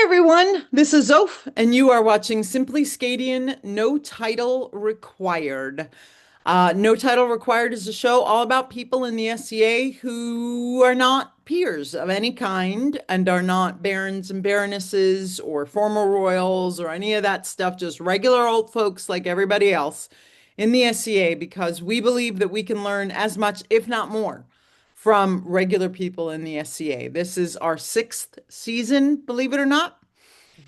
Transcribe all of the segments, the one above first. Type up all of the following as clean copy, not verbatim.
everyone, this is Zoph, and you are watching Simply SCAdian No Title Required. No Title Required is a show all about people in the SCA who are not peers of any kind and are not barons and baronesses or former royals or any of that stuff, just regular old folks like everybody else in the SCA because we believe that we can learn as much, if not more, from regular people in the SCA. This is our sixth season, believe it or not,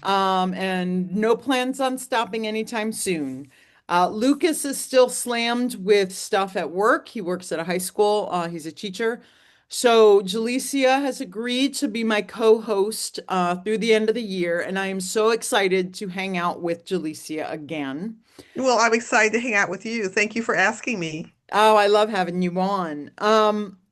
and no plans on stopping anytime soon. Lucas is still slammed with stuff at work. He works at a high school. He's a teacher. So Jalicia has agreed to be my co-host through the end of the year, and I am so excited to hang out with Jalicia again. Well, I'm excited to hang out with you. Thank you for asking me. Oh, I love having you on.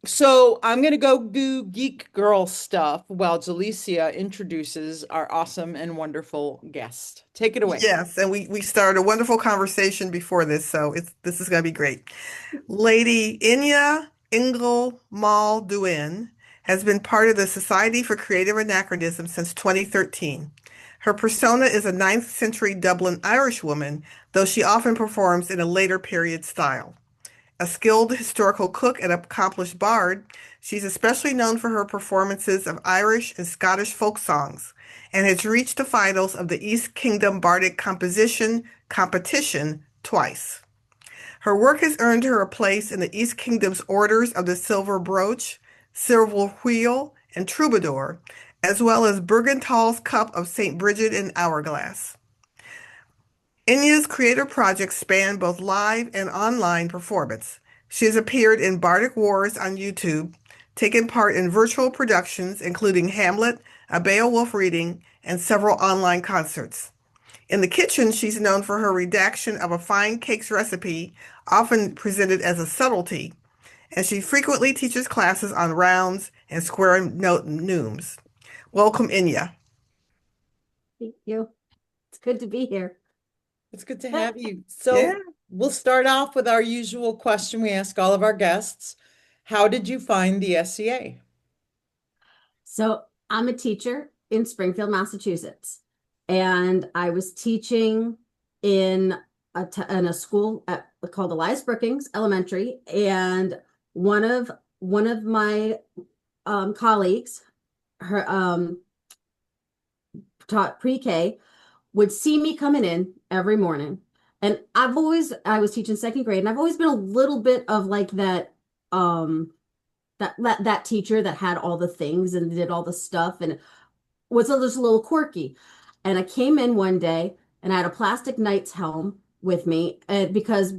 So I'm gonna go do geek girl stuff while Jalicia introduces our awesome and wonderful guest. Take it away. Yes, and we started a wonderful conversation before this, so this is going to be great. Lady Inya Ingle Mael Duin has been part of the Society for Creative Anachronism since 2013. Her persona is a 9th century Dublin Irish woman, though she often performs in a later period style. A skilled historical cook and accomplished bard, she's especially known for her performances of Irish and Scottish folk songs and has reached the finals of the East Kingdom Bardic Composition Competition twice. Her work has earned her a place in the East Kingdom's Orders of the Silver Brooch, Silver Wheel, and Troubadour, as well as Bergental's Cup of St. Bridget and Hourglass. Inya's creator projects span both live and online performance. She has appeared in Bardic Wars on YouTube, taken part in virtual productions including Hamlet, a Beowulf reading, and several online concerts. In the kitchen, she's known for her redaction of a fine cakes recipe, often presented as a subtlety, and she frequently teaches classes on rounds and square note neumes. Welcome, Inya. Thank you. It's good to be here. It's good to have you. Yeah. So we'll start off with our usual question we ask all of our guests. How did you find the SCA? So I'm a teacher in Springfield, Massachusetts, and I was teaching in a school called Elias Brookings Elementary, and one of my colleagues, her taught pre-K, would see me coming in every morning. And I was teaching second grade, and I've always been a little bit of like that teacher that had all the things and did all the stuff and was just a little quirky. And I came in one day and I had a plastic knight's helm with me because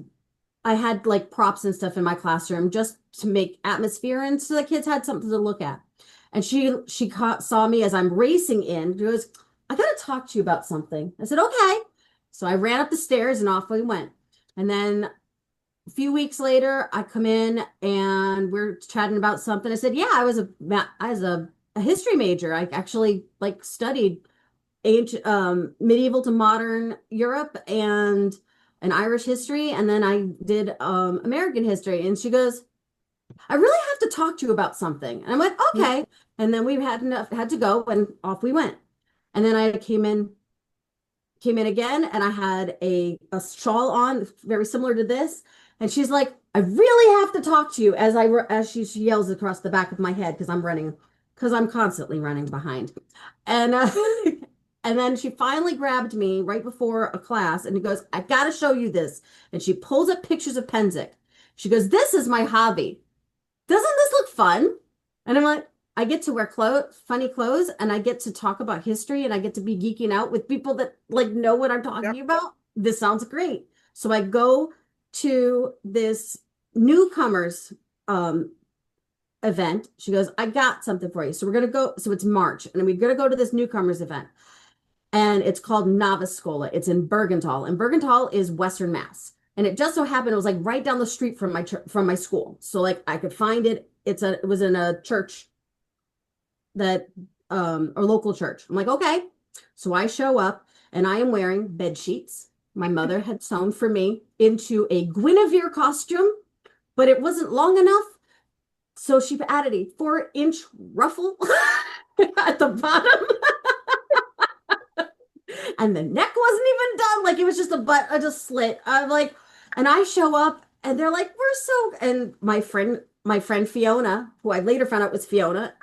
I had like props and stuff in my classroom just to make atmosphere and so the kids had something to look at. And saw me as I'm racing in. She goes, "I got to talk to you about something." I said, "Okay." So I ran up the stairs and off we went. And then a few weeks later, I come in and we're chatting about something. I said, "Yeah, I was a history major. I actually like studied ancient medieval to modern Europe and an Irish history, and then I did American history." And she goes, "I really have to talk to you about something." And I'm like, "Okay." And then we had to go, and off we went. And then I came in again, and I had a shawl on very similar to this. And she's like, "I really have to talk to you," as she yells across the back of my head because I'm constantly running behind. And and then she finally grabbed me right before a class and goes, "I got to show you this." And she pulls up pictures of Penzic. She goes, "This is my hobby. Doesn't this look fun?" And I'm like, I get to wear funny clothes, and I get to talk about history, and I get to be geeking out with people that like know what I'm Yep. talking about. This sounds great. So I go to this newcomers event. She goes, "I got something for you." So we're gonna go. So it's March, and we're gonna go to this newcomers event, and it's called Novice Schola. It's in Bergental, and Bergental is Western Mass. And it just so happened it was like right down the street from my school, so like I could find it. It was in a church that or local church. I'm like, okay. So I show up and I am wearing bed sheets my mother had sewn for me into a Guinevere costume, but it wasn't long enough. So she added a 4-inch ruffle at the bottom. and the neck wasn't even done. Like it was just a butt, just slit. I'm like, and I show up and they're like, we're so, and my friend Fiona, who I later found out was Fiona,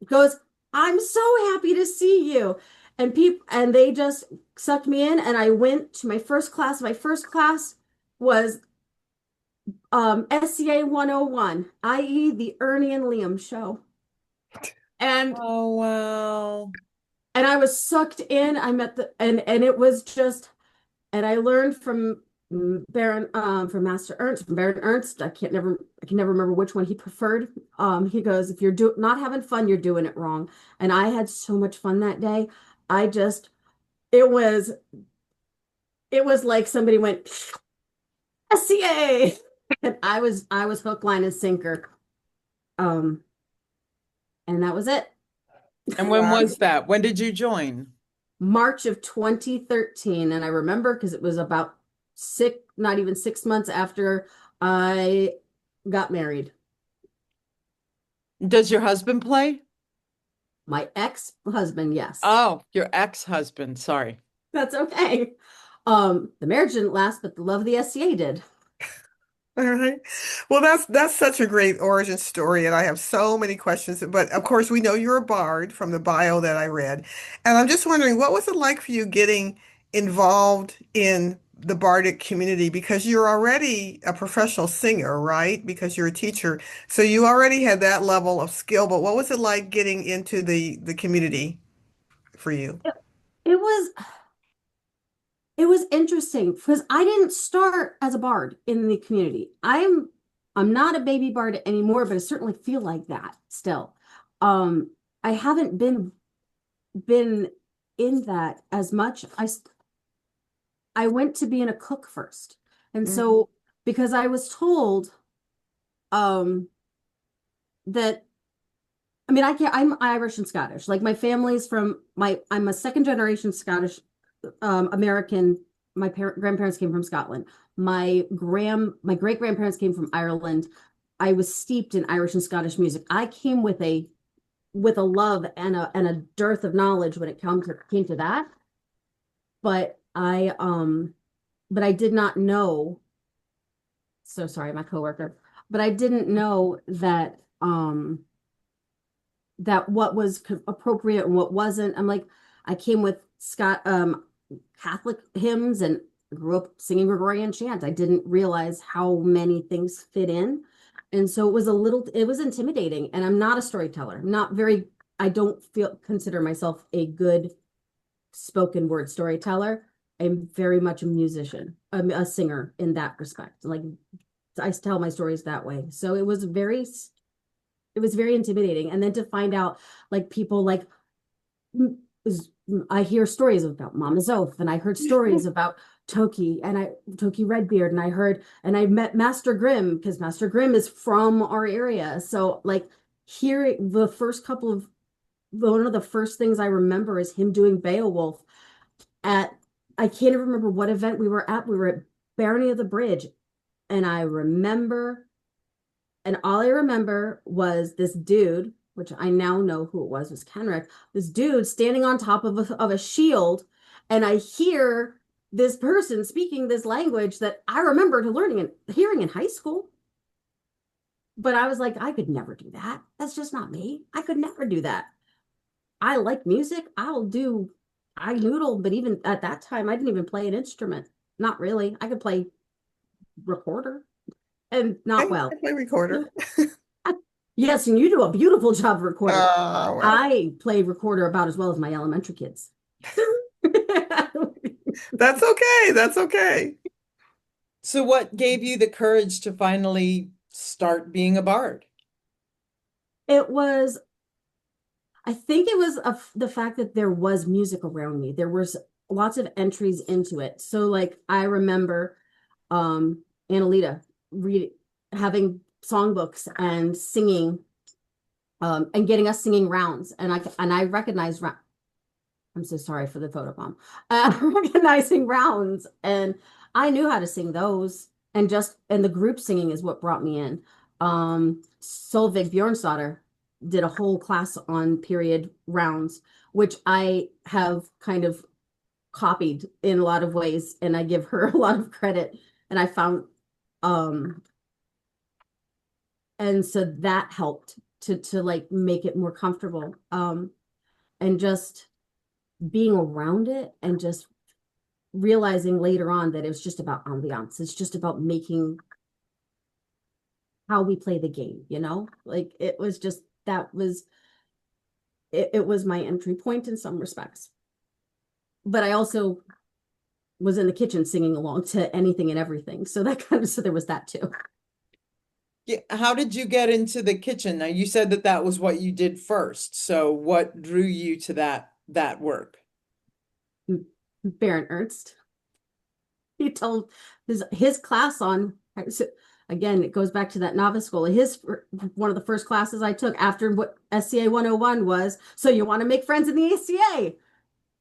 goes, I'm so happy to see you. And they just sucked me in and I went to my first class. My first class was SCA 101, i.e. the Ernie and Liam show. And Oh, wow. and I was sucked in. I met the and it was just and I learned from Baron from Master Ernst, from Baron Ernst. I can never remember which one he preferred. He goes, if you're not having fun, you're doing it wrong. And I had so much fun that day. I just it was it was like somebody went SCA and I was hook, line, and sinker. Um, and that was it. And when was that? When did you join? March of 2013. And I remember because it was about not even 6 months after I got married. Does your husband play? My ex-husband, yes. Oh, your ex-husband. Sorry. That's okay. The marriage didn't last, but the love of the SCA did. All right. Well, that's such a great origin story, and I have so many questions. But of course, we know you're a bard from the bio that I read, and I'm just wondering, what was it like for you getting involved in the bardic community? Because you're already a professional singer, right? Because you're a teacher, so you already had that level of skill. But what was it like getting into the community for you? It, it was it was interesting because I didn't start as a bard in the community. I'm not a baby bard anymore, but I certainly feel like that still. Um, I haven't been in that as much. I went to being a cook first. And Mhm. so because I was told um that I mean I'm Irish and Scottish. Like my family's I'm a second generation Scottish American. My grandparents came from Scotland. My great grandparents came from Ireland. I was steeped in Irish and Scottish music. I came with a love and a dearth of knowledge when it came to that. But I did not know. So sorry, my coworker. But I didn't know that what was appropriate and what wasn't. I'm like, I came with Catholic hymns and grew up singing Gregorian chant. I didn't realize how many things fit in. And so it was intimidating. And I'm not a storyteller. I don't consider myself a good spoken word storyteller. I'm very much a musician, a singer in that respect. Like I tell my stories that way. So it was very intimidating. And then to find out like people like I hear stories about Mama Zoth and I heard stories about Toki Redbeard and I met Master Grimm because Master Grimm is from our area. So like hearing the first couple of one of the first things I remember is him doing Beowulf at I can't even remember what event we were at. We were at Barony of the Bridge and all I remember was this dude, which I now know who it was Kenrick, this dude standing on top of a shield. And I hear this person speaking this language that I remembered learning and hearing in high school. But I was like, I could never do that. That's just not me. I could never do that. I like music. I noodle, but even at that time, I didn't even play an instrument. Not really. I could play recorder and not I well. play recorder. Yes, and you do a beautiful job of recorder. Well, I play recorder about as well as my elementary kids. that's okay. That's okay. So what gave you the courage to finally start being a bard? It was, I think it was the fact that there was music around me. There was lots of entries into it. So like I remember Annalita having songbooks and singing and getting us singing rounds. And I recognized I'm so sorry for the photobomb. Recognizing rounds, and I knew how to sing those, and the group singing is what brought me in. Solveig Bjornsdottir did a whole class on period rounds, which I have kind of copied in a lot of ways, and I give her a lot of credit. And I found, um, and so that helped to like make it more comfortable. And just being around it and just realizing later on that it was just about ambiance. It's just about making how we play the game, you know? Like it was just that was it was my entry point in some respects. But I also was in the kitchen singing along to anything and everything. So that kind of so there was that too. Yeah, how did you get into the kitchen? Now you said that that was what you did first. So what drew you to that work? Baron Ernst. He told his class on so again, it goes back to that novice school. His one of the first classes I took after what SCA 101 was, so you want to make friends in the SCA.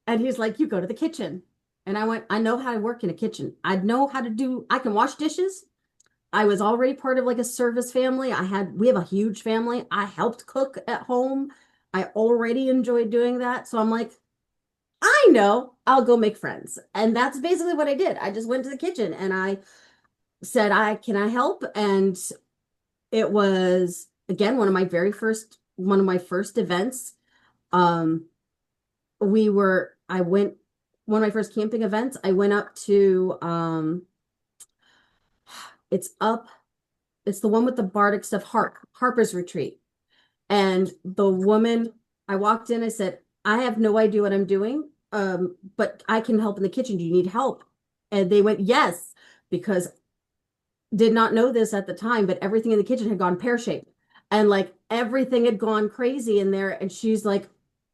And he's like, you go to the kitchen. And I went, I know how to work in a kitchen. I know how to do, I can wash dishes. I was already part of like a service family. We have a huge family. I helped cook at home. I already enjoyed doing that. So I'm like, I know, I'll go make friends. And that's basically what I did. I just went to the kitchen and I said, can I help? And it was again one of my first events. Um, I went one of my first camping events. I went up to it's up, it's the one with the Bardic stuff, Harper's Retreat. And the woman, I walked in, I said, I have no idea what I'm doing, but I can help in the kitchen. Do you need help? And they went, yes, because did not know this at the time, but everything in the kitchen had gone pear-shaped. And like everything had gone crazy in there. And she's like,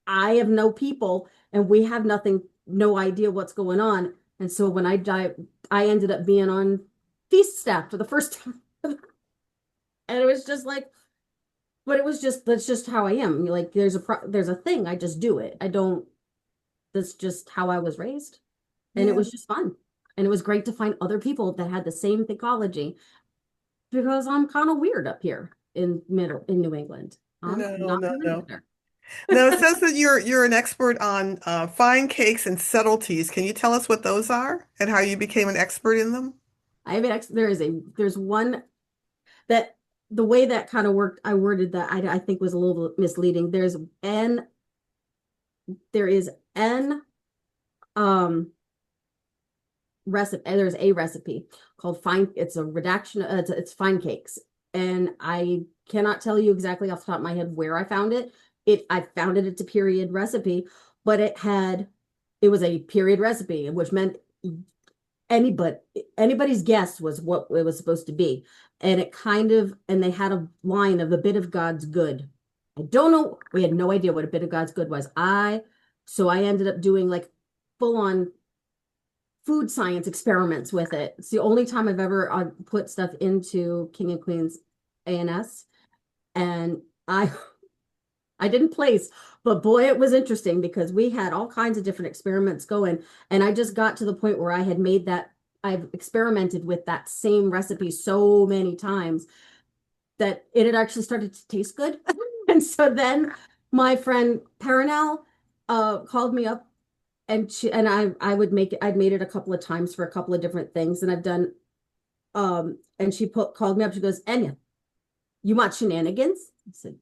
I have no people and we have nothing, no idea what's going on. And so when I died, I ended up being on feast staff for the first time. And it was just like, but it was just, that's just how I am. Like there's a thing, I just do it. I don't, that's just how I was raised. And it Yeah. was just fun. And it was great to find other people that had the same theology because I'm kind of weird up here in New England. I'm No, not no, the no. regular. Now it says that you're an expert on fine cakes and subtleties. Can you tell us what those are and how you became an expert in them? I have there's one that the way that kind of worked, I worded that I think was a little misleading. There is an um recipe, there's a recipe called fine, it's a redaction, it's fine cakes. And I cannot tell you exactly off the top of my head where I found it. I found it, it's a period recipe, but it was a period recipe, which meant anybody anybody's guess was what it was supposed to be. And and they had a line of a bit of God's good. I don't know, we had no idea what a bit of God's good was. So I ended up doing like full on food science experiments with it. It's the only time I've ever put stuff into King and Queen's ANS. And I didn't place, but boy, it was interesting because we had all kinds of different experiments going. And I just got to the point where I've experimented with that same recipe so many times that it had actually started to taste good. And so then my friend Paranel called me up and I'd made it a couple of times for a couple of different things. And I've done, and called me up, she goes, Enya, you want shenanigans? I said,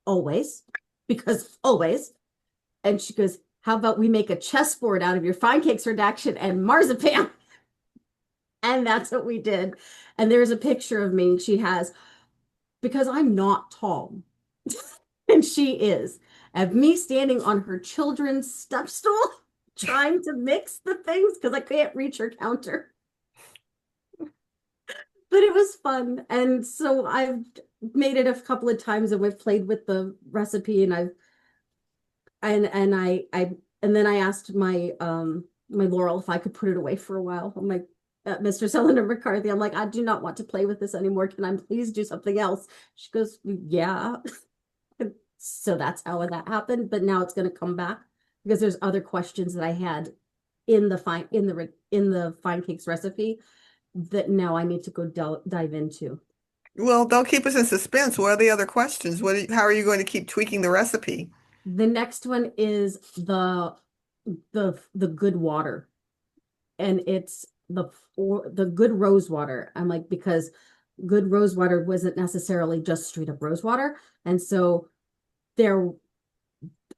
always, because always. And she goes, how about we make a chessboard out of your fine cakes redaction and marzipan? And that's what we did. And there's a picture of me she has, because I'm not tall, and she is, of me standing on her children's step stool, trying to mix the things because I can't reach her counter. But it was fun. And so I've made it a couple of times and we've played with the recipe and and then I asked my Laurel if I could put it away for a while. I'm like, Mr. Cylinder McCarthy, I'm like, I do not want to play with this anymore. Can I please do something else? She goes, yeah. So that's how that happened. But now it's going to come back because there's other questions that I had in the fine cakes recipe that now I need to go dive into. Well, don't keep us in suspense. What are the other questions? How are you going to keep tweaking the recipe? The next one is the good water, and it's the good rose water. I'm like, because good rose water wasn't necessarily just straight up rose water, and so there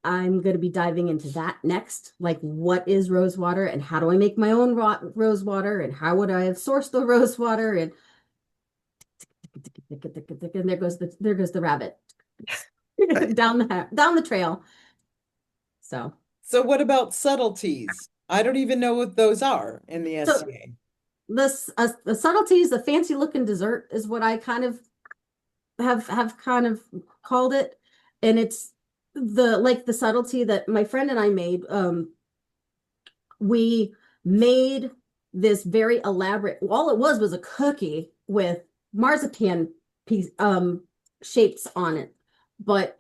I'm going to be diving into that next. Like, what is rose water, and how do I make my own rose water, and how would I have sourced the rose water, and there goes the rabbit down the trail. So So what about subtleties? I don't even know what those are in the so SCA. the subtleties, the fancy looking dessert is what I kind of have kind of called it, and it's the subtlety that my friend and I made. We made this very elaborate. All it was a cookie with marzipan piece shapes on it, but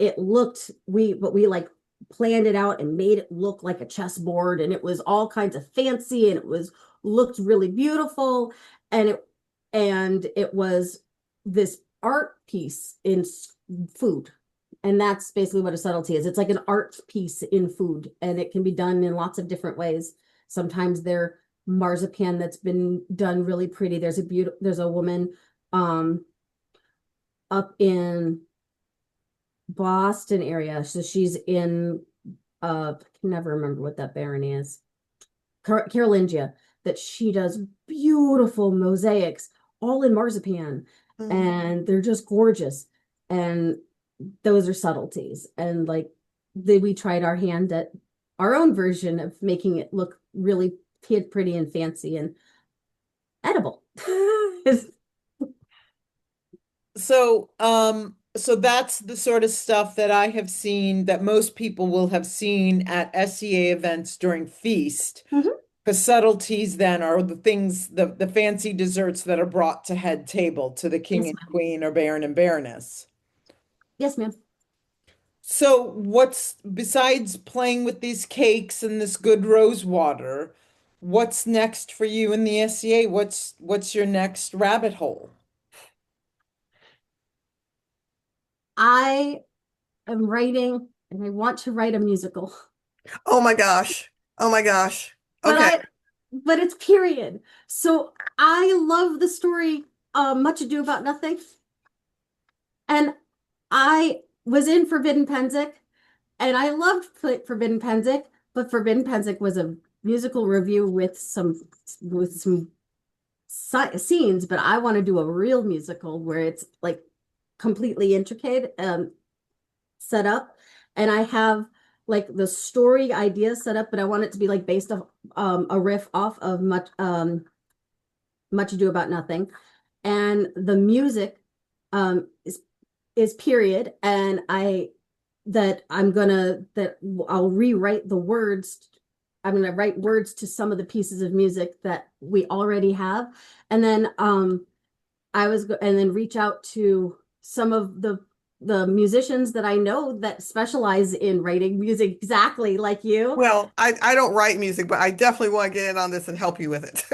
we like planned it out and made it look like a chessboard, and it was all kinds of fancy, and it was looked really beautiful, and it was this art piece in food. And that's basically what a subtlety is. It's like an art piece in food, and it can be done in lots of different ways. Sometimes they're marzipan that's been done really pretty. There's a woman um up in Boston area. So she's in I can never remember what that baron is. Carolingia, that she does beautiful mosaics all in marzipan, Mm. and they're just gorgeous. And those are subtleties. And like we tried our hand at our own version of making it look really pretty and fancy and edible. So that's the sort of stuff that I have seen that most people will have seen at SCA events during feast. Mhm. Because subtleties then are the things, the fancy desserts that are brought to head table to the king Yes, and ma'am. queen or baron and baroness. Yes, ma'am. So what's besides playing with these cakes and this good rose water, what's next for you in the SCA? What's your next rabbit hole? I am writing, and I want to write a musical. Oh my gosh. Oh my gosh. but Okay. I but it's period. So I love the story Much Ado About Nothing. And I was in Forbidden Pensick, and I loved Forbidden Pensick, but Forbidden Pensick was a musical review with some scenes, but I want to do a real musical where it's like completely intricate set up, and I have like the story idea set up, but I want it to be like based off a riff off of Much Ado About Nothing, and the music is period, and I'll rewrite the words. I'm gonna write words to some of the pieces of music that we already have, and then and then reach out to some of the musicians that I know that specialize in writing music exactly like you. Well, I don't write music, but I definitely want to get in on this and help you with it.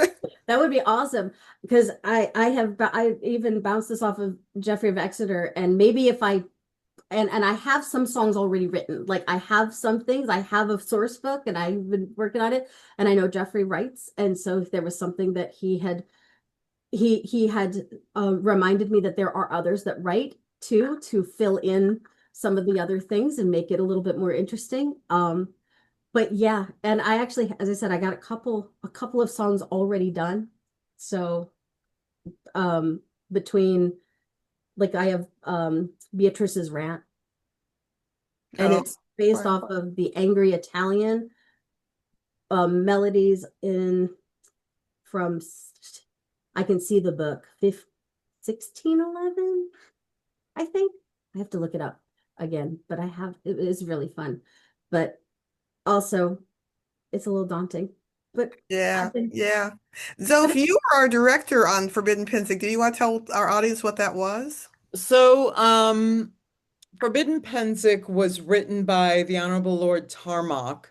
That would be awesome, because I even bounced this off of Jeffrey of Exeter, and maybe if I and I have some songs already written. Like, I have some things, I have a source book, and I've been working on it, and I know Jeffrey writes, and so if there was something that he had reminded me that there are others that write too, to fill in some of the other things and make it a little bit more interesting. But yeah, and I actually, as I said, I got a couple of songs already done. So between, like, I have Beatrice's Rant, and Oh, it's based wow. off of the angry Italian melodies in from I can see the book 1611, I think. I have to look it up again, but it is really fun. But also, it's a little daunting. But Yeah, I've been, yeah. but Zoph, you are our director on Forbidden Pensick. Do you want to tell our audience what that was? So, Forbidden Pensick was written by the Honorable Lord Tarmac.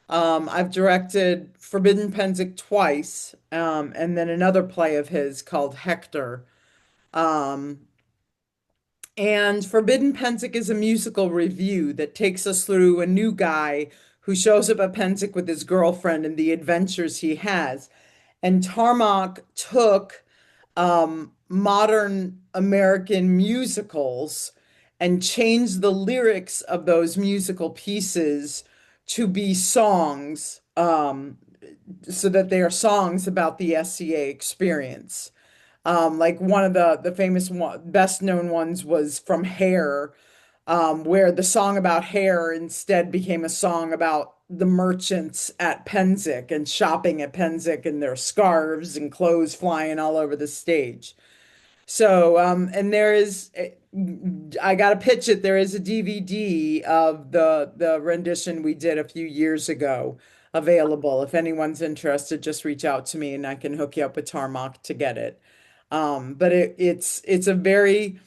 I've directed Forbidden Pensick twice, and then another play of his called Hector. Um, And Forbidden Pensick is a musical review that takes us through a new guy who shows up at Pensick with his girlfriend and the adventures he has. And Tarmac took modern American musicals and changed the lyrics of those musical pieces to be songs, so that they are songs about the SCA experience. Like one of the famous one, best known ones was from Hair, where the song about hair instead became a song about the merchants at Penzic and shopping at Penzic and their scarves and clothes flying all over the stage. So, and I got to pitch it. There is a DVD of the rendition we did a few years ago available. If anyone's interested, just reach out to me and I can hook you up with Tarmac to get it. But it's a very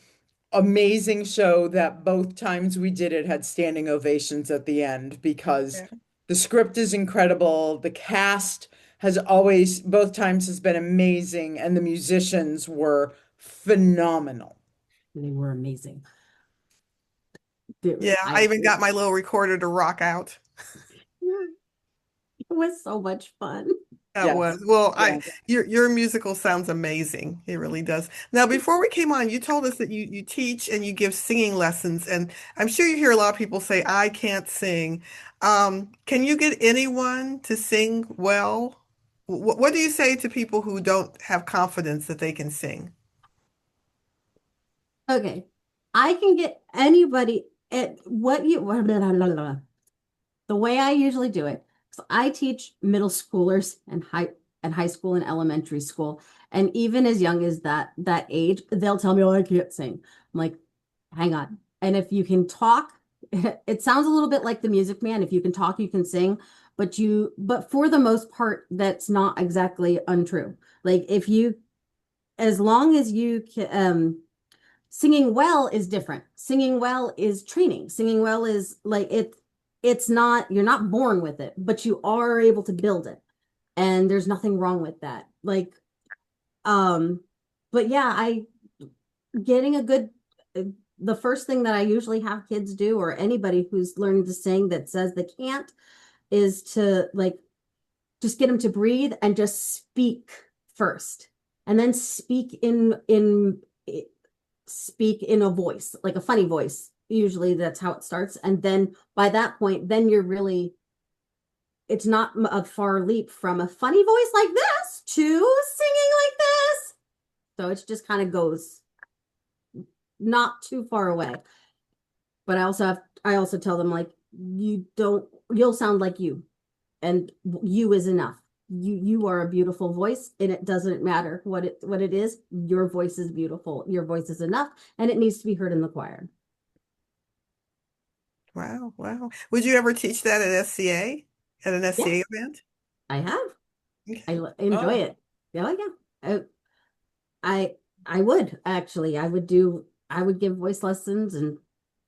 amazing show that both times we did it had standing ovations at the end because Yeah. the script is incredible. The cast has always, both times has been amazing, and the musicians were phenomenal. They were amazing. Yeah, I I even got my little recorder to rock out. It was so much fun. That Yes. was. Well, Yeah. your musical sounds amazing. It really does. Now, before we came on, you told us that you teach and you give singing lessons, and I'm sure you hear a lot of people say, "I can't sing." Can you get anyone to sing well? What do you say to people who don't have confidence that they can sing? Okay. I can get anybody at what you the way I usually do it. So I teach middle schoolers and high school and elementary school. And even as young as that age, they'll tell me, "Oh, I can't sing." I'm like, hang on. And if you can talk, it sounds a little bit like the Music Man. If you can talk, you can sing. But for the most part, that's not exactly untrue. Like if you, as long as you can, singing well is different. Singing well is training. Singing well is like it's not, you're not born with it, but you are able to build it. And there's nothing wrong with that. Like, um, but yeah, I getting a good the first thing that I usually have kids do, or anybody who's learning to sing that says they can't, is to like just get them to breathe and just speak first, and then speak in a voice, like a funny voice. Usually that's how it starts. And then by that point, then you're really, it's not a far leap from a funny voice like this to singing like this. So it just kind of goes not too far away. But I also tell them like, you'll sound like you, and you is enough. You are a beautiful voice, and it doesn't matter what it is. Your voice is beautiful. Your voice is enough, and it needs to be heard in the choir. Wow, wow. Would you ever teach that at SCA, at an SCA Yes, event? I have. Okay. Enjoy Oh, it. Oh yeah. I I would actually. I would give voice lessons, and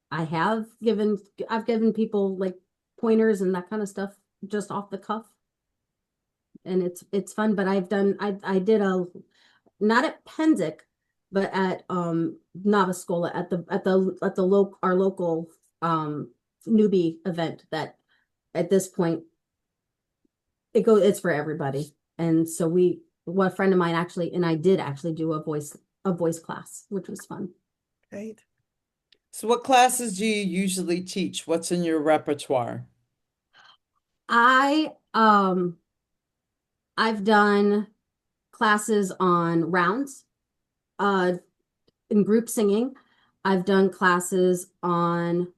I have given I've given people like pointers and that kind of stuff just off the cuff, and it's fun. But I did a, not at Penzic, but at Navascola, at the local, our local newbie event, that at this point it's for everybody. And so one friend of mine actually, and I did actually do a voice class, which was fun. Great. so what classes do you usually teach? What's in your repertoire? I I've done classes on rounds, uh in group singing. I've done classes on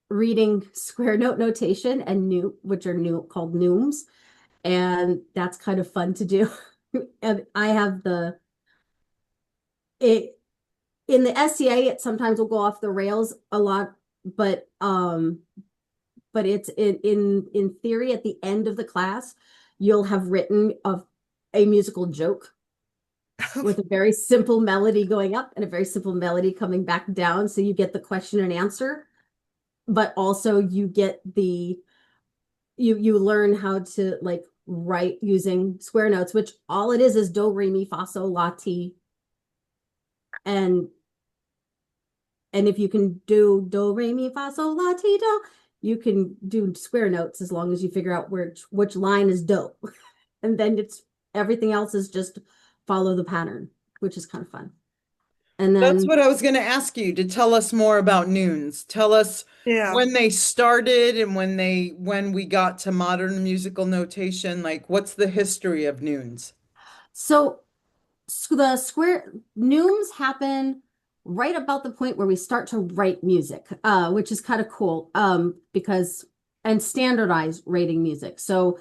reading square note notation and new, which are new called neumes, and that's kind of fun to do. And I have it in the SCA, it sometimes will go off the rails a lot, but it's in theory at the end of the class, you'll have written a musical joke with a very simple melody going up and a very simple melody coming back down. So you get the question and answer, but also you get you learn how to like write using square notes, which all it is do, re, mi, fa, sol, la, ti, and And if you can do do, re, mi, fa, sol, la, ti, do, you can do square notes as long as you figure out which line is do. And then it's everything else is just follow the pattern, which is kind of fun. And That's then what I was going to ask you to tell us more about Noons. Tell us Yeah. when they started and when we got to modern musical notation, like what's the history of Noons? so the square neumes happen right about the point where we start to write music, which is kind of cool, because and standardize rating music. So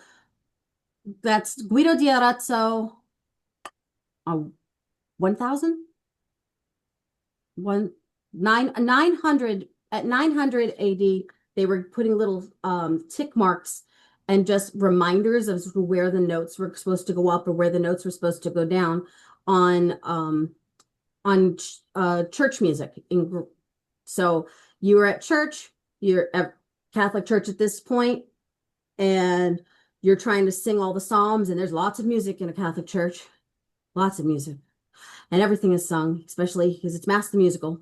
that's Guido di Arezzo, uh, 1000, one, 900 at 900 AD, they were putting little tick marks and just reminders of where the notes were supposed to go up or where the notes were supposed to go down on on church music. So you were at church, you're at Catholic church at this point, and you're trying to sing all the Psalms, and there's lots of music in a Catholic church, lots of music, and everything is sung, especially because it's Mass the musical.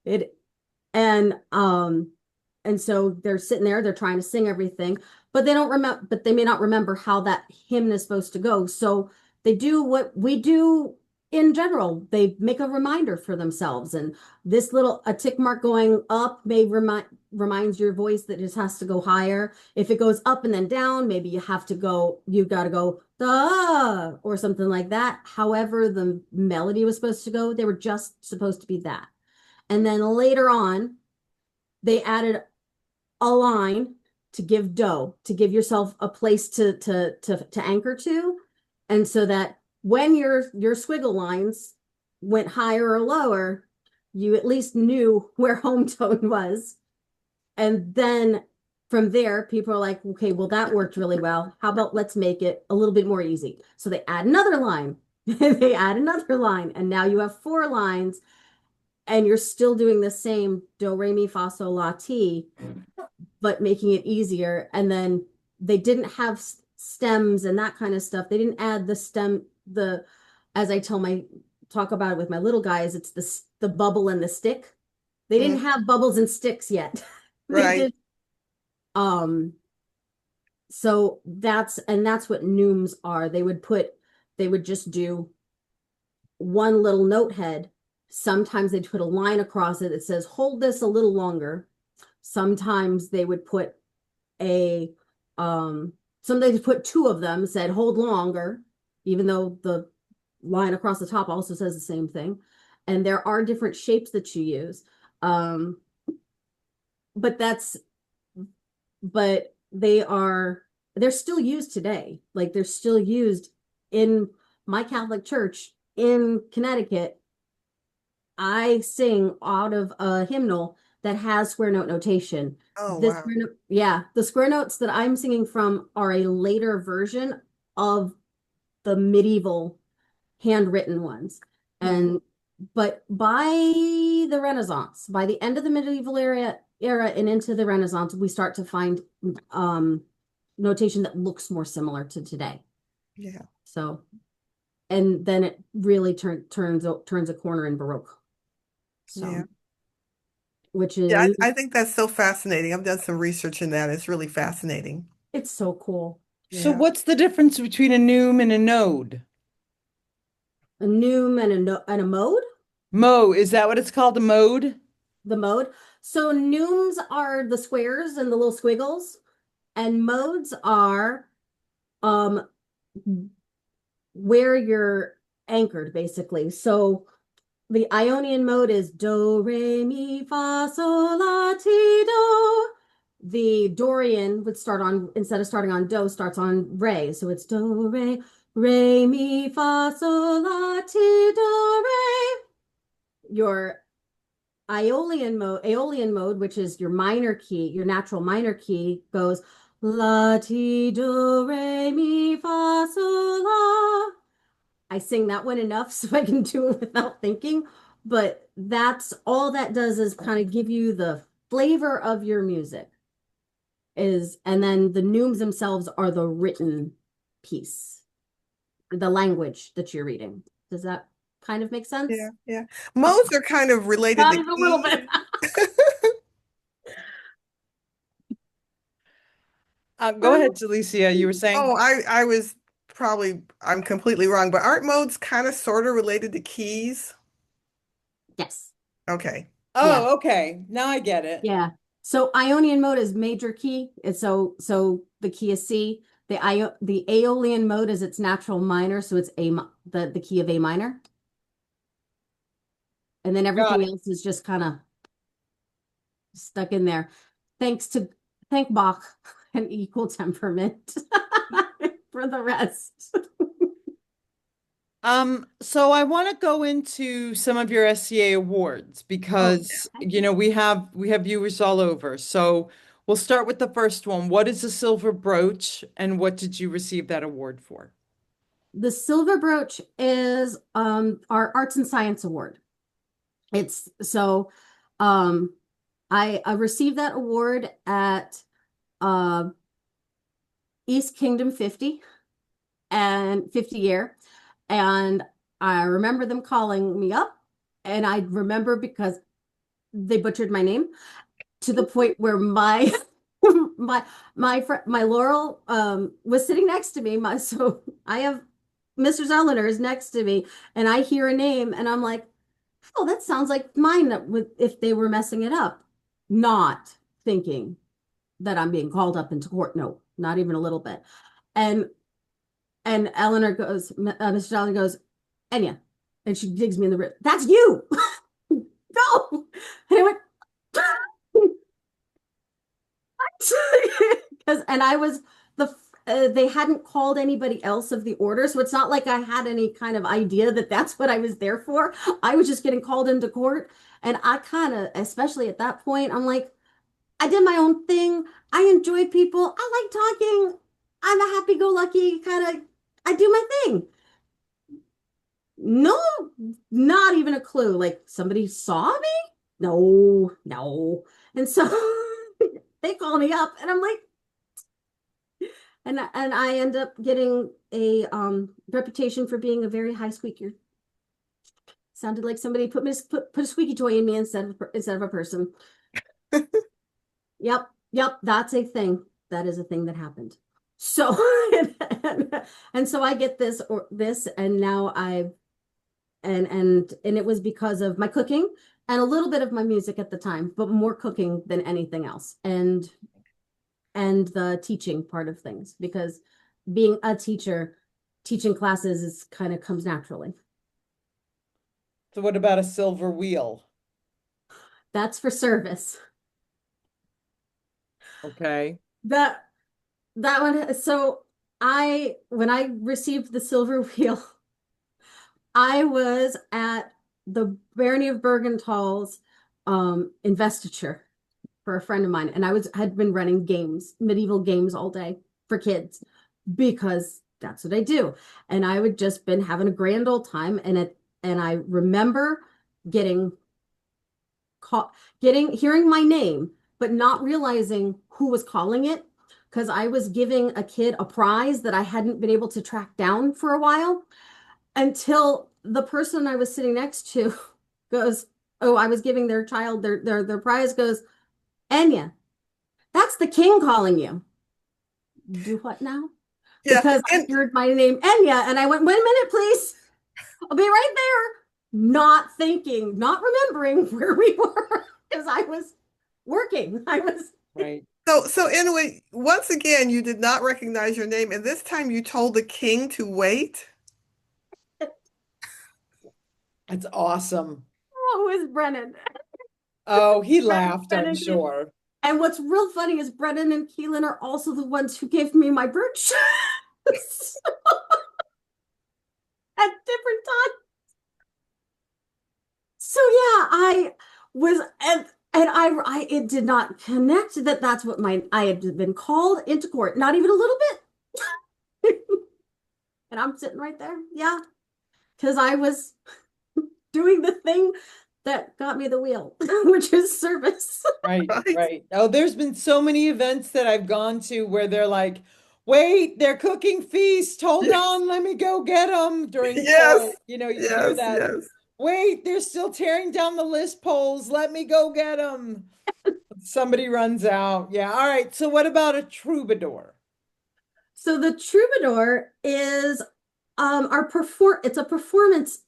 It and so they're sitting there, they're trying to sing everything, but they don't remember, but they may not remember how that hymn is supposed to go. So they do what we do in general. They make a reminder for themselves. And this little a tick mark going up may reminds your voice that it has to go higher. If it goes up and then down, maybe you got to go da or something like that. However, the melody was supposed to go, they were just supposed to be that. And then later on, they added a line to give do, to give yourself a place to anchor to. And so that when your squiggle lines went higher or lower, you at least knew where home tone was. And then from there, people are like, okay, well, that worked really well. How about let's make it a little bit more easy? So they add another line. They add another line. And now you have 4 lines and you're still doing the same do, re, mi, fa, sol, la, ti, but making it easier. And then they didn't have stems and that kind of stuff. They didn't add the stem, as I talk about it with my little guys, it's the bubble and the stick. They Mm, didn't have bubbles and sticks yet. They right. did. Um, so that's what neumes are. They would just do one little note head. Sometimes they'd put a line across it that says, hold this a little longer. Sometimes they would put a, sometimes they put 2 of them, said, hold longer, even though the line across the top also says the same thing. And there are different shapes that you use. Um, but that's, but they're still used today. Like they're still used in my Catholic church in Connecticut. I sing out of a hymnal that has square note notation. Oh, wow. Yeah, the square notes that I'm singing from are a later version of the medieval handwritten ones. Hmm. And but by the Renaissance, by the end of the medieval era and into the Renaissance, we start to find notation that looks more similar to today. Yeah. So, and then it really turns a corner in Baroque. Yeah. So, which Yeah, is I think that's so fascinating. I've done some research in that. It's really fascinating. it's so cool. So Yeah. what's the difference between a noom and a node? A neume and and a mode, Mo, is that what it's called? A mode? the mode. So neumes are the squares and the little squiggles, and modes are um where you're anchored basically. So the Ionian mode is do, re, mi, fa, sol, la, ti, do. The Dorian would start on, instead of starting on do, starts on re. So it's do, re, re, mi, fa, sol, la, ti, do, re. Your Aeolian mode, which is your minor key, your natural minor key, goes la, ti, do, re, mi, fa, sol, la. I sing that one enough so I can do it without thinking. But that's all that does is kind of give you the flavor of your music is, and then the neumes themselves are the written piece, the language that you're reading. Does that kind of makes Yeah, sense? yeah. Modes are kind of related Not to even a little keys. bit. Go ahead, Jalicia. You were saying? Oh, I'm completely wrong, but aren't modes kind of sort of related to keys? Yes. Okay. Yeah. Oh, okay. Now I get it. Yeah. So Ionian mode is major key. It's so the key is C. The Aeolian mode is its natural minor, so it's the key of A minor. And then Got everything it. else is just kind of stuck in there. Thanks to thank Bach and equal temperament for the rest. So I want to go into some of your SCA awards Oh, because, we have viewers all over. So we'll start with the first one. What is a silver brooch and what did you receive that award for? the silver brooch is our arts and science award. It's so um I received that award at uh East Kingdom 50 and 50 year. And I remember them calling me up, and I remember because they butchered my name to the point where my my Laurel was sitting next to me. So I have Mr. Zelliner is next to me, and I hear a name, and I'm like, oh, that sounds like mine. That would if they were messing it up, not thinking that I'm being called up into court. No, not even a little bit. And Eleanor goes, Mr. Allen goes, Enya. And she digs me in the rib. That's you. No. And I went, because, and I was they hadn't called anybody else of the order. So it's not like I had any kind of idea that that's what I was there for. I was just getting called into court. And I kind of, especially at that point, I'm like, I did my own thing. I enjoy people. I like talking. I'm a happy-go-lucky kind of, I do my thing. No, not even a clue. Like somebody saw me? No, no. And so they call me up and I'm like, and I end up getting a reputation for being a very high squeaker. Sounded like somebody put a squeaky toy in me instead of a person. Yep, yep, that's a thing. That is a thing that happened. So and so I get this, and now I've and it was because of my cooking and a little bit of my music at the time, but more cooking than anything else, and the teaching part of things, because being a teacher, teaching classes is kind of comes naturally. So what about a silver wheel? That's for service. Okay. That that one. So I when I received the silver wheel, I was at the Barony of Bergental's investiture for a friend of mine, and I was had been running games, medieval games all day for kids because that's what I do. And I would just been having a grand old time, and I remember getting call getting hearing my name, but not realizing who was calling it because I was giving a kid a prize that I hadn't been able to track down for a while until the person I was sitting next to goes, "Oh, I was giving their child their prize." Goes, Enya, that's the king calling you. Do what now? Yeah. Because I And heard my name Enya, and I went, "Wait a minute, please. I'll be right there." Not thinking, not remembering where we were because I was working. I was Right. so anyway, once again, you did not recognize your name, and this time you told the king to wait. That's awesome. oh, it was Brennan. Oh, he laughed, I'm Brennan. sure. And what's real funny is Brennan and Keelan are also the ones who gave me my brooch at different times. So yeah, I was and I it did not connect that that's what my I had been called into court, not even a little bit. And I'm sitting right there. Yeah, because I was doing the thing that got me the wheel, which is service. Right, Right? right. Oh, there's been so many events that I've gone to where they're like, Wait, they're cooking feast. Hold Yes, on, let me go get them during yes, court. You know, you hear yes, that. yes. Wait, they're still tearing down the list poles. Let me go get them. Somebody runs out. Yeah. All right. So what about a troubadour? So the troubadour is our perform it's a performance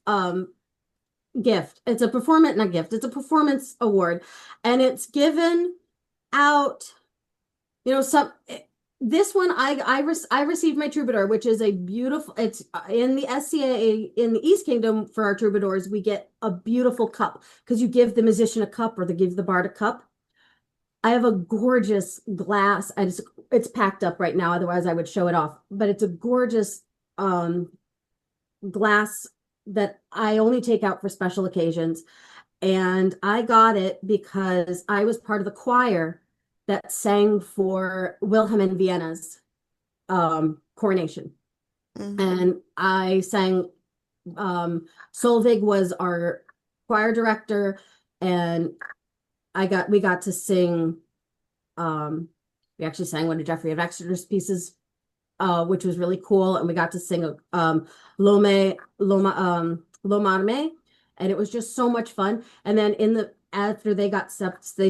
gift. It's a performance not gift, it's a performance award. And it's given out, some this one I received my troubadour, which is a beautiful, it's in the SCA in the East Kingdom. For our troubadours, we get a beautiful cup because you give the musician a cup or they give the bard a cup. I have a gorgeous glass. It's packed up right now, otherwise I would show it off. But it's a gorgeous um glass that I only take out for special occasions. And I got it because I was part of the choir that sang for Wilhelm and Vienna's coronation. Mhm. And I sang, Solvig was our choir director, and we got to sing, we actually sang one of Geoffrey of Exeter's pieces, which was really cool. And we got to sing Loma, and it was just so much fun. And then after they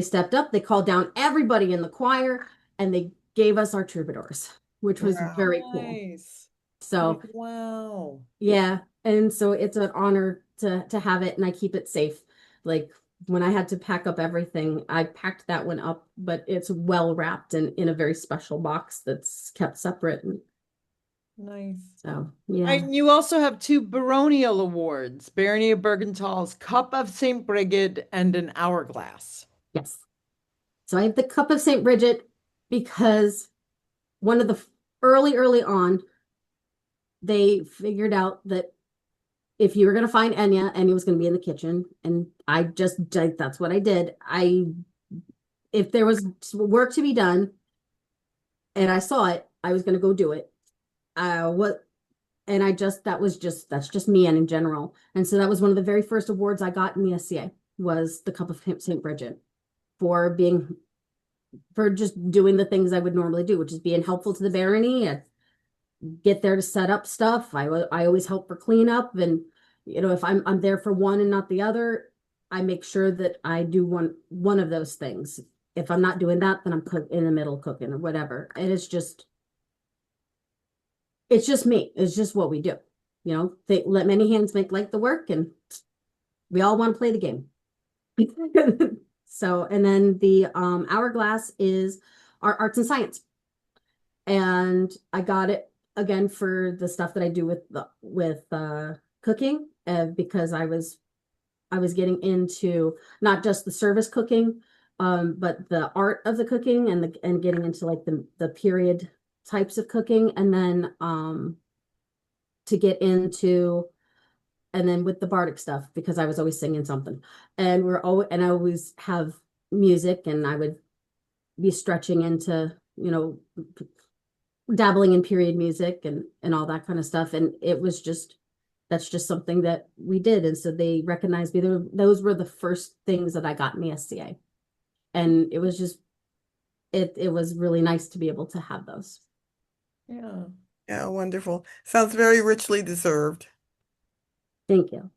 stepped up, they called down everybody in the choir and they gave us our troubadours, which was Wow. very cool. Nice. So Wow. yeah, and so it's an honor to have it, and I keep it safe. Like when I had to pack up everything, I packed that one up, but it's well wrapped and in a very special box that's kept separate. And Nice. so Right, yeah, and you also have two baronial awards, Barony of Bergental's Cup of St. Brigid and an Hourglass. yes. So I have the Cup of St. Bridget because one of the early on, they figured out that if you were going to find Enya was going to be in the kitchen. And that's what I did. If there was work to be done and I saw it, I was going to go do it. What, and that's just me and in general. And so that was one of the very first awards I got in the SCA was the Cup of St. Bridget for just doing the things I would normally do, which is being helpful to the barony. I get there to set up stuff. I always help for cleanup, and if I'm there for one and not the other, I make sure that I do one of those things. If I'm not doing that, then I'm in the middle cooking or whatever. And it's just me. It's just what we do. They let many hands make like the work, and we all want to play the game. So, and then the hourglass is our arts and science. And I got it again for the stuff that I do with cooking, because I was getting into not just the service cooking, but the art of the cooking and getting into like the period types of cooking, and then to get into and then with the bardic stuff because I was always singing something, and I always have music, and I would be stretching into dabbling in period music and all that kind of stuff. And that's just something that we did. And so they recognized me. Those were the first things that I got in the SCA. And it was just, it was really nice to be able to have those. Yeah. Yeah, wonderful. Sounds very richly deserved. Thank you.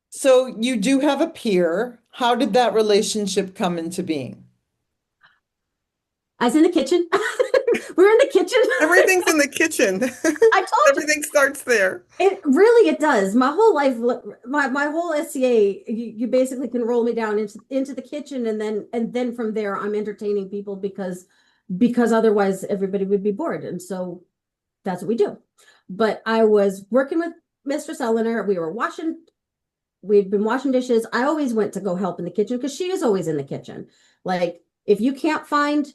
So you do have a peer. How did that relationship come into being? I was in the kitchen. We're in the kitchen. Everything's in the kitchen. I told you. Everything starts there. It does. My whole life, my whole SCA, you basically can roll me down into the kitchen, and then from there I'm entertaining people because otherwise everybody would be bored. And so that's what we do. But I was working with Mistress Eleanor. We'd been washing dishes. I always went to go help in the kitchen because she is always in the kitchen. Like if you can't find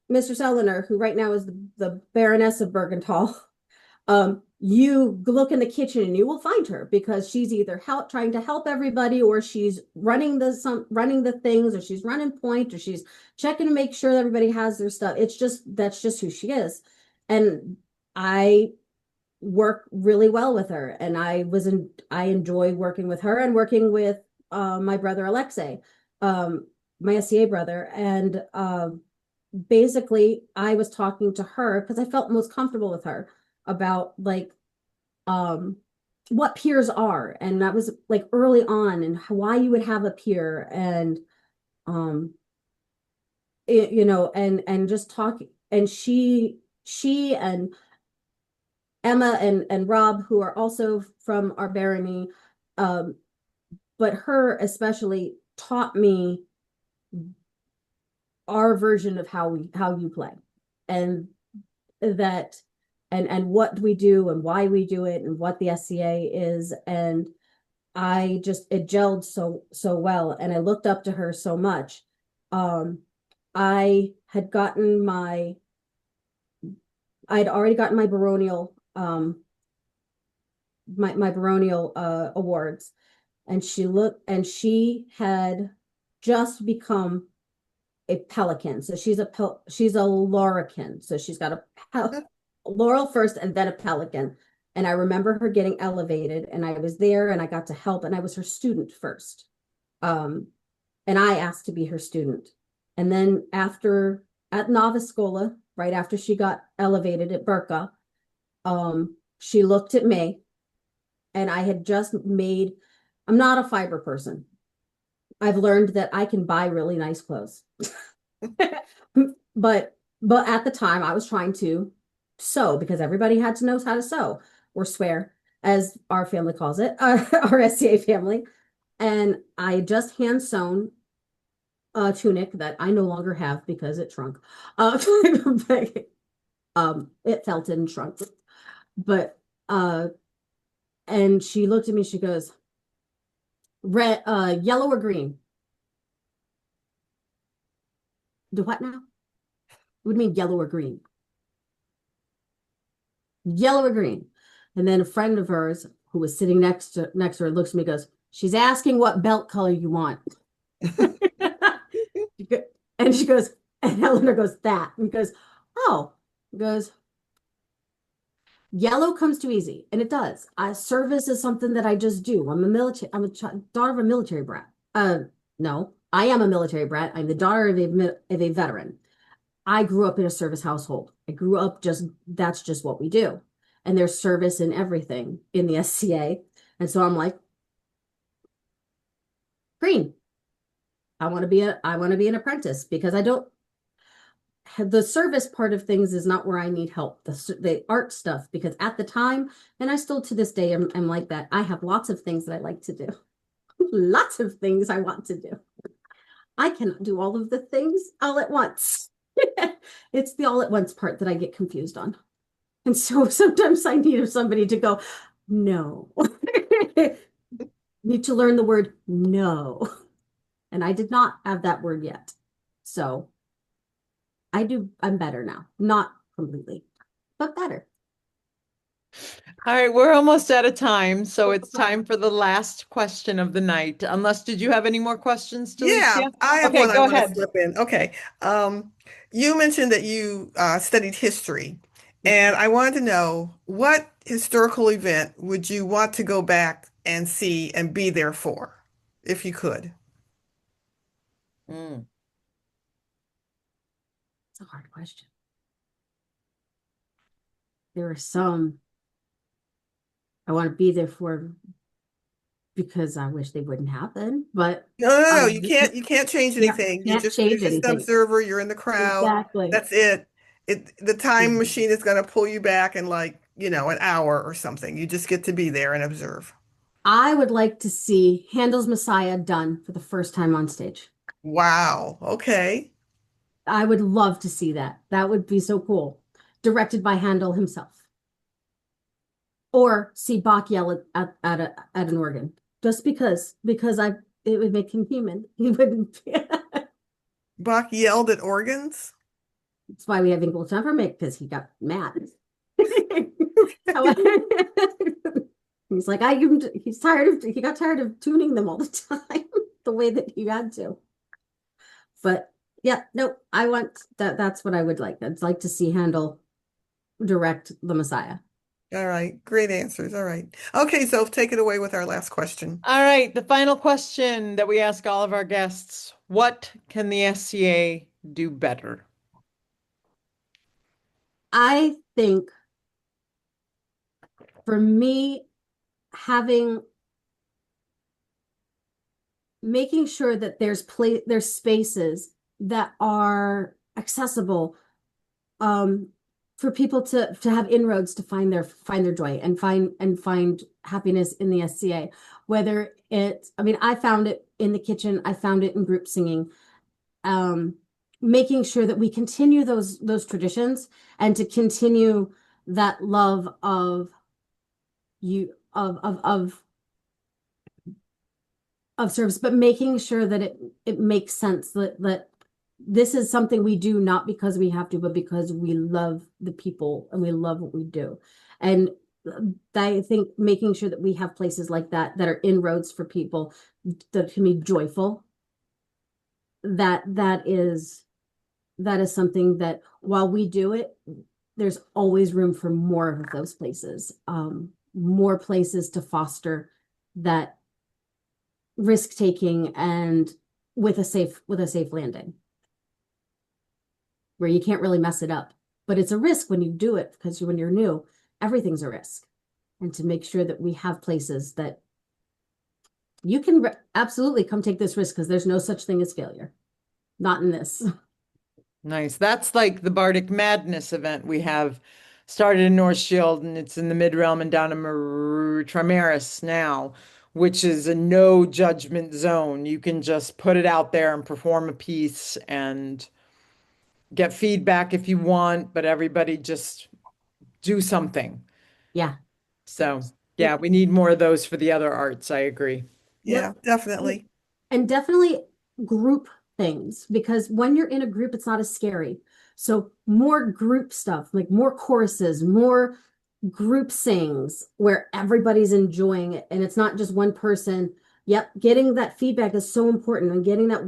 Mistress Eleanor, who right now is the Baroness of Bergental, you look in the kitchen and you will find her because she's either trying to help everybody, or she's running the things, or she's running point, or she's checking to make sure that everybody has their stuff. That's just who she is. And I work really well with her, and I enjoy working with her and working with my brother Alexei, my SCA brother. And basically I was talking to her because I felt most comfortable with her about like um what peers are, and that was like early on, and why you would have a peer, and um and just talk. And she and Emma and Rob, who are also from our barony, um but her especially taught me our version of how you play, and that and what we do and why we do it and what the SCA is. And I just it gelled so well, and I looked up to her so much. Um, I had gotten my I'd already gotten my baronial my baronial awards, and she had just become a pelican. So she's a lorican. So she's got a laurel first and then a pelican. And I remember her getting elevated, and I was there and I got to help, and I was her student first. Um, and I asked to be her student. And then after at Novice Schola, right after she got elevated at Burka, she looked at me, and I had just made, I'm not a fiber person. I've learned that I can buy really nice clothes. But at the time I was trying to sew, because everybody had to know how to sew or swear, as our family calls it, our SCA family. And I just hand sewn a tunic that I no longer have because it shrunk. Uh, but, it felted and shrunk. But and she looked at me, she goes, red, yellow or green? The what now? What do you mean yellow or green? Yellow or green. And then a friend of hers who was sitting next to her looks at me and goes, she's asking what belt color you want. And she goes, and Eleanor goes, that. And goes, oh, goes, yellow comes too easy. And it does. Service is something that I just do. I'm a daughter of a military brat. No, I am a military brat. I'm the daughter of a veteran. I grew up in a service household. I grew up that's just what we do. And there's service in everything in the SCA. And so I'm like, green. I want to be an apprentice, because I don't have the service part of things is not where I need help. The art stuff, because at the time, and I still to this day am like that. I have lots of things that I like to do. Lots of things I want to do. I cannot do all of the things all at once. It's the all at once part that I get confused on. And so sometimes I need somebody to go, no. Need to learn the word no. And I did not have that word yet. So I'm better now. Not completely, but better. All right, we're almost out of time, so it's time for the last question of the night. Unless, did you have any more questions, Yeah, Delicia? I have Okay, one I go want to ahead. slip in. Okay. You mentioned that you studied history, and I wanted to know, what historical event would you want to go back and see and be there for, if you could? Mm. It's a hard question. There are some I want to be there for because I wish they wouldn't happen, but No, no, no, um, you can't change yeah, anything. can't You're change just an anything. observer. You're in the crowd. Exactly. That's it. The time Mhm. machine is going to pull you back in, like, an hour or something. You just get to be there and observe. I would like to see Handel's Messiah done for the first time on stage. Wow. Okay. I would love to see that. That would be so cool. Directed by Handel himself. Or see Bach yell at an organ. Just because it would make him human. He wouldn't. Bach yelled at organs. That's why we have English temperament, because he got mad. He's like, he got tired of tuning them all the time, the way that he had to. But yeah, no, I want that's what I would like. I'd like to see Handel direct the Messiah. All right. Great answers. All right. Okay, so take it away with our last question. All right, the final question that we ask all of our guests. What can the SCA do better? I think for me, having making sure that there's spaces that are accessible um for people to have inroads to find their joy and find happiness in the SCA. Whether it's, I mean, I found it in the kitchen, I found it in group singing. Um, Making sure that we continue those traditions and to continue that love of you of service, but making sure that it makes sense that this is something we do not because we have to, but because we love the people and we love what we do. And I think making sure that we have places like that that are inroads for people that can be joyful, that that is something that while we do it, there's always room for more of those places, more places to foster that risk taking and with a safe landing where you can't really mess it up. But it's a risk when you do it because when you're new, everything's a risk. And to make sure that we have places that you can absolutely come take this risk because there's no such thing as failure. Not in this. Nice. That's like the Bardic Madness event we have started in North Shield, and it's in the Mid-Realm and down in Trimaris now, which is a no judgment zone. You can just put it out there and perform a piece and get feedback if you want, but everybody just do something. Yeah. So, yeah, we need more of those for the other arts. I agree. Yeah, Yep. definitely. And definitely group things because when you're in a group, it's not as scary. So more group stuff, like more choruses, more group sings where everybody's enjoying it and it's not just one person. Yep, getting that feedback is so important and getting that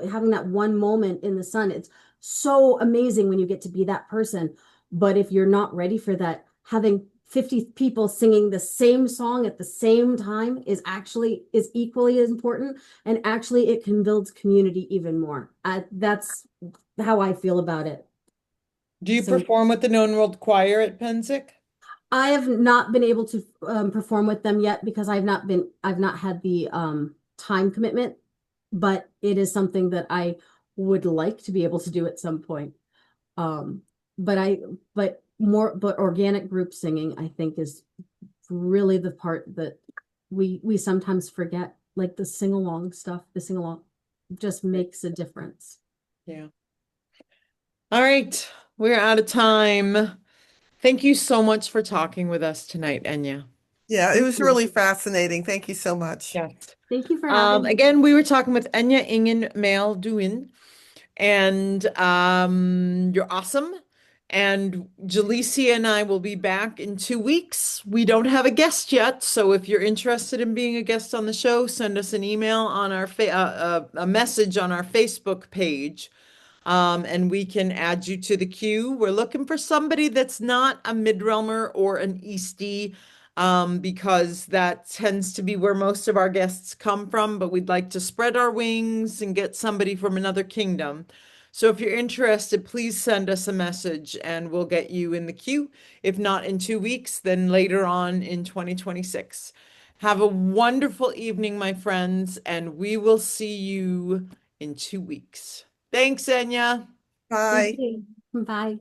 having that one moment in the sun. It's so amazing when you get to be that person. But if you're not ready for that, having 50 people singing the same song at the same time is equally as important, and actually it can build community even more. That's how I feel about it. Do you So perform with the Known World Choir at Pensick? I have not been able to perform with them yet because I've not had the time commitment, but it is something that I would like to be able to do at some point. Um, but but organic group singing, I think, is really the part that we sometimes forget, like the sing along stuff. The sing along just makes a difference. Yeah. All right. We're out of time. Thank you so much for talking with us tonight, Enya. Yeah, it Thank was you. really fascinating. Thank you so much. Yes. Thank you for having me. Again, we were talking with Enya Ingen Mael Duin, and you're awesome. And Jalecia and I will be back in 2 weeks. We don't have a guest yet, so if you're interested in being a guest on the show, send us an email on our a message on our Facebook page. And we can add you to the queue. We're looking for somebody that's not a mid-realmer or an Eastie, because that tends to be where most of our guests come from, but we'd like to spread our wings and get somebody from another kingdom. So if you're interested, please send us a message and we'll get you in the queue. If not in 2 weeks, then later on in 2026. Have a wonderful evening, my friends, and we will see you in 2 weeks. Thanks, Enya. Thank Bye. you. Bye.